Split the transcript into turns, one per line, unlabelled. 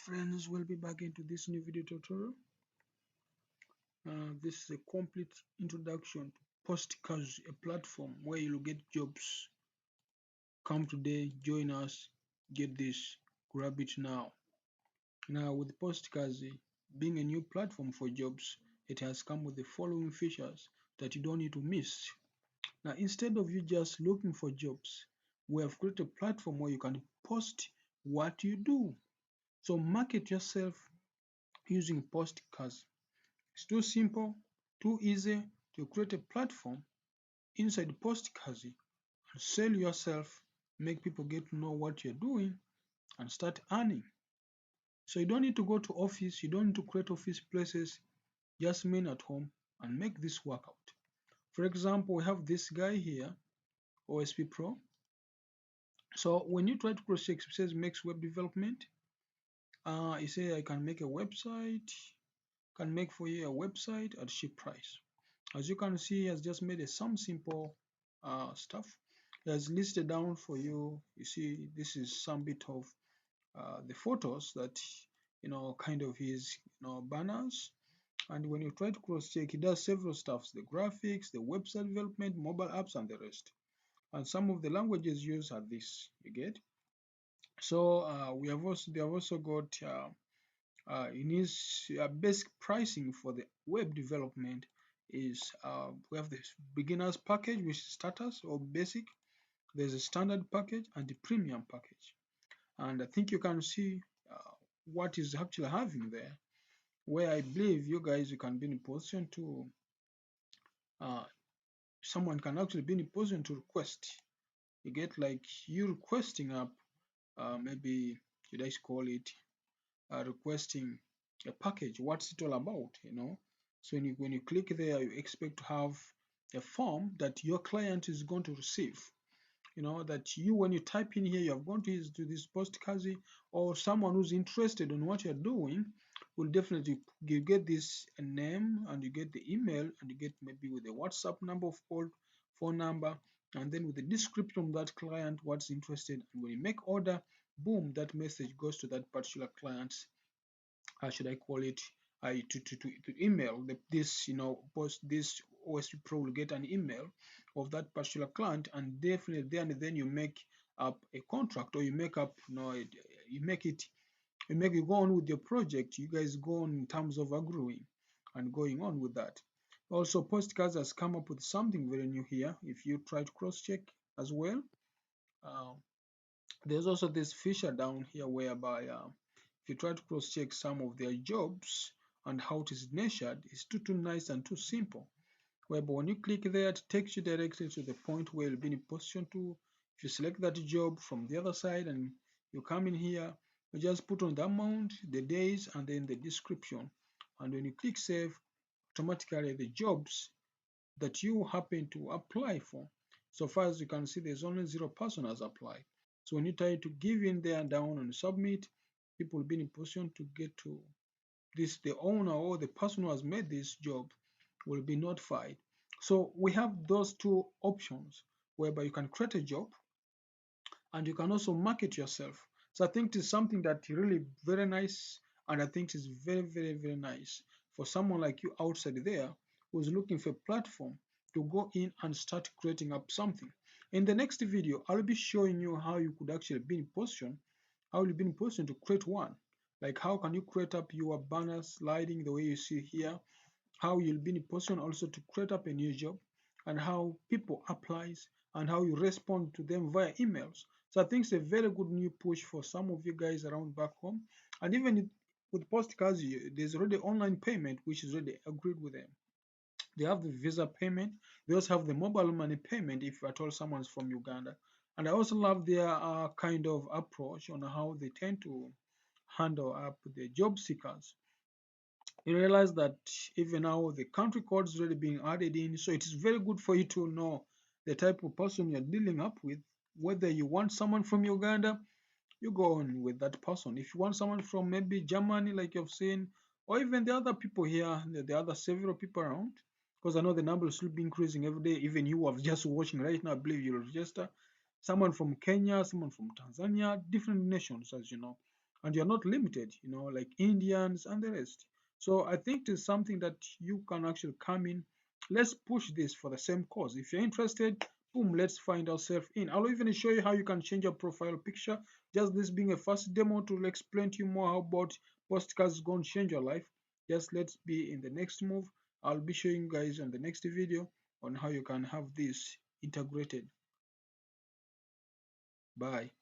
friends, we'll be back into this new video tutorial. This is a complete introduction to Postkazi, a platform where you'll get jobs. Come today, join us, get this, grab it now. Now with Postkazi being a new platform for jobs, it has come with the following features that you don't need to miss. Now instead of you just looking for jobs, we have created a platform where you can post what you do. So market yourself using Postkazi. It's too simple, too easy to create a platform inside Postkazi and sell yourself, make people get to know what you're doing and start earning. So you don't need to go to office, you don't need to create office places, just remain at home and make this work out. For example, we have this guy here, OSP Pro. So when you try to cross-check, it says makes web development. You say I can make a website, can make for you a website at cheap price. As you can see, he has just made some simple stuff. He has listed down for you. You see, this is some bit of the photos that kind of his banners. And when you try to cross-check, he does several stuffs: the graphics, the website development, mobile apps, and the rest. And some of the languages used are this. You get. So they have also got in his basic pricing for the web development is we have this beginners package, which is starters or basic. There's a standard package and the premium package, and I think you can see what is actually having there, where I believe you guys, you can be in a position to uh, someone can actually be in a position to request. You get, like, you requesting up maybe should I call it requesting a package. What's it all about? So when you click there, you expect to have a form that your client is going to receive. That you, when you type in here, you have gone to this Postkazi, or someone who's interested in what you're doing will definitely, you get this name and you get the email and you get maybe with the WhatsApp number of phone number, and then with the description of that client, what's interested, and when you make order, boom, that message goes to that particular client. How should I call it? To email this OSP Pro will get an email of that particular client, and definitely then you make up a contract, or you make up you make it go on with your project. You guys go on in terms of agreeing and going on with that. Also, Postkazi has come up with something very new here. If you try to cross check as well, uh, there's also this feature down here whereby if you try to cross check some of their jobs and how it is measured, it's too nice and too simple. Whereby when you click there, it takes you directly to the point where you'll be in a position to, if you select that job from the other side and you come in here, you just put on the amount, the days, and then the description. And when you click save, automatically the jobs that you happen to apply for, so far as you can see, there's only 0% has applied. So when you try to give in there down and submit, people will be in a position to get to this. The owner or the person who has made this job will be notified. So we have those two options whereby you can create a job and you can also market yourself. So I think it is something that really very nice, and I think it is very nice for someone like you outside there who's looking for a platform to go in and start creating up something. In the next video, I'll be showing you how you could actually be in position, how you'll be in position to create one. Like how can you create up your banner sliding the way you see here, how you'll be in a position also to create up a new job, and how people applies and how you respond to them via emails. So I think it's a very good new push for some of you guys around back home. And even with Postkazi, there's already online payment which is already agreed with them. They have the Visa payment. They also have the mobile money payment if at all someone's from Uganda. And I also love their kind of approach on how they tend to handle up the job seekers. You realize that even now the country code is already being added in, so it is very good for you to know the type of person you're dealing up with. Whether you want someone from Uganda, you go on with that person. If you want someone from maybe Germany, like you've seen, or even the other people here, the other several people around, because I know the number will be increasing every day. Even you are just watching right now, I believe you'll register someone from Kenya, someone from Tanzania, different nations, as you know. and you're not limited, like Indians and the rest. So I think it is something that you can actually come in. Let's push this for the same cause. If you're interested, boom, let's find ourselves in. I'll even show you how you can change your profile picture. Just this being a first demo to explain to you more how about Postkazi is going to change your life. Just let's be in the next move. I'll be showing you guys on the next video on how you can have this integrated. Bye.